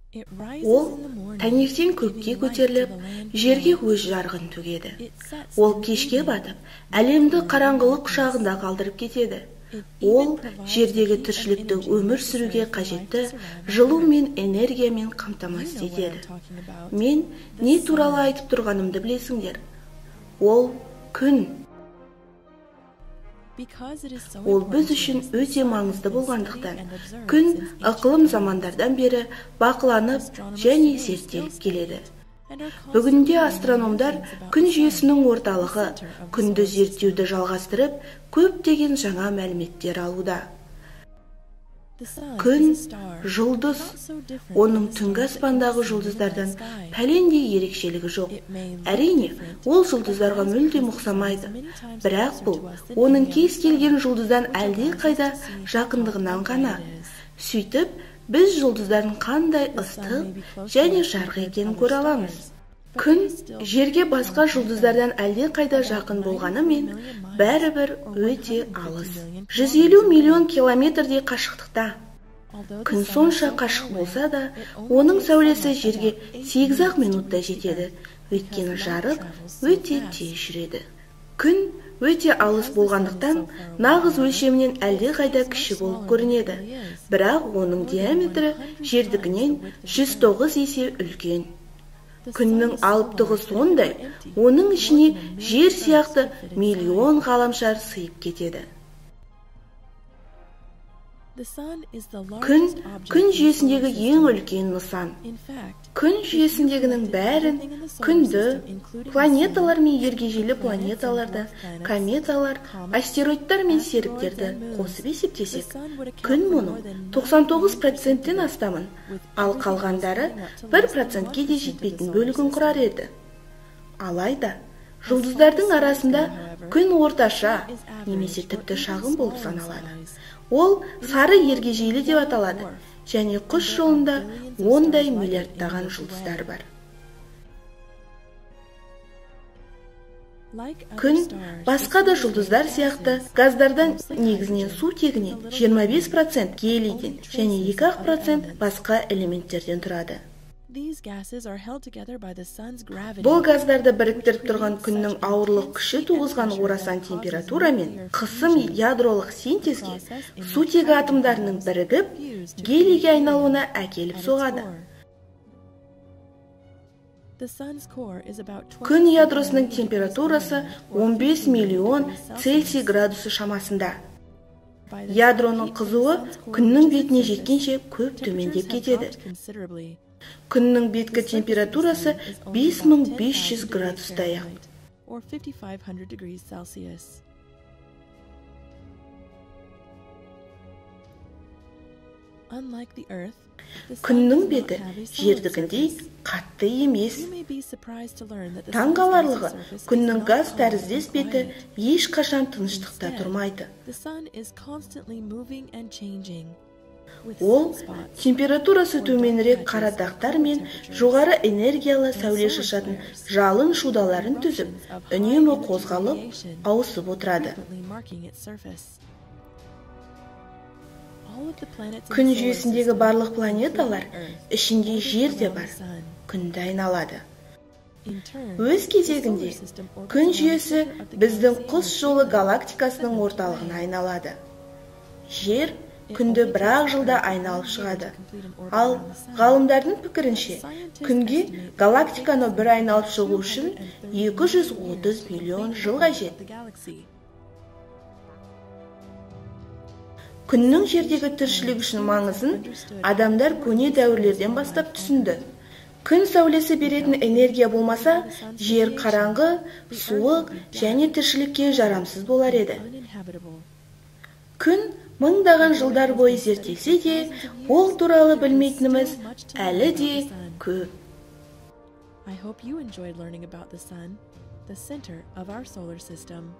Ол таңертең көкке көтеріліп, жерге өз жарығын төгеді. Ол кешке батып, әлемді қараңғылық құшағында қалдырып кетеді. Ол жердегі тіршілікті өмір сүруге қажетті жылу мен энергиямен қамтамасыз етеді. Мен не туралы айтып тұрғанымды білесіңдер? Ол күн. Ол біз үшін өте маңызды болғандықтан, күн ықылым замандардан бері бақыланып және зерттеліп келеді. Бүгінде астрономдар күн жүйесінің орталығы күнді зерттеуді жалғастырып, көптеген жаңа мәліметтер алуда. Күн жұлдыз, оның түнгі аспандағы жұлдыздардан пәлендей ерекшелігі жоқ. Әрине, ол жұлдыздарға мүлдем ұқсамайды. Бірақ бұл, оның кез келген жұлдыздан әлде қайда жақындығынан ғана. Сөйтіп, біз жұлдыздардың қандай ыстық және жарық екенін көре аламыз. Күн жерге басқа жұлдыздардан әлде қайда жақын болғанымен, бәрібір өте алыс. 150 миллион километрдей қашықтықта. Күн сонша қашық болса да, оның сәулесі жерге 8-ақ минутта жетеді, өйткені жарық өте тез жүреді. Күн өте алыс болғандықтан, нағыз өлшемінен әлде қайда кіші болып көрінеді, бірақ оның диаметрі жердікінен 109 есе үлкен. Күннің алыптығы сондай, оның ішіне жер сияқты миллион ғаламшар сыйып кетеді. Күн жүйесіндегі ең үлкен нысан. Күн жүйесіндегінің бәрін, күнді, планеталар мен ергежейлі планеталарды, кометалар, астероидтар мен серіктерді қосып есептесек, күн мұның 99%-тен астамын, ал қалғандары 1%-ке де жетпейтін бөлігін құрар еді. Алайда, жұлдыздардың арасында күн орташа, немесе тіпті шағын болып саналады. Ол сары ергежейлі деп аталады, және құс жолында 10 миллиардтаған жұлдыздар бар. Күн басқа да жұлдыздар сияқты газдардан негізінен сутегінен 25% гелийден және 2% басқа элементтерден тұрады. Бұл газдарды біріктіріп тұрған күннің ауырлық күші туғызған орасан температура мен қысым ядролық синтезге сутегі атомдарының бірігіп, гелийге айналуына әкеліп соғады. Күн ядросының температурасы 15 миллион Цельсий градусы шамасында. Ядроның қызуы күннің бетіне жеткенше көп төмендеп кетеді. Күннің беткі температурасы 5500 градустай. Күннің беті жердігіндей қатты емес. Таңғаларлығы, күннің газ тәріздес беті ешқашан тыныштықта тұрмайды. Ол температурасы төменірек қара дақтар мен жоғары энергиялы сәуле шашатын жалын шудаларын түзіп, үнемі қозғалып, ауысып отырады. Күн жүйесіндегі барлық планеталар ішінде жер де бар, күнді айналады. Өз кезегінде, күн жүйесі біздің құс жолы галактикасының орталығына айналады. Жер күнді бірақ жылда айналып шығады. Ал ғалымдардың пікірінше, күнге галактиканы бір айналып шығу үшін 230 миллион жыл қажет. Күннің жердегі тіршілік үшін маңызын адамдар көне дәуірлерден бастап түсінді. Күн сәулесі беретін энергия болмаса, жер қараңғы, суық және тіршілікке жарамсыз болар еді. Күн мыңдаған жылдар бойы зерттелсе де, ол туралы білмейтініміз әлі де көп. I hope you enjoyed learning about the sun, the center of our solar system.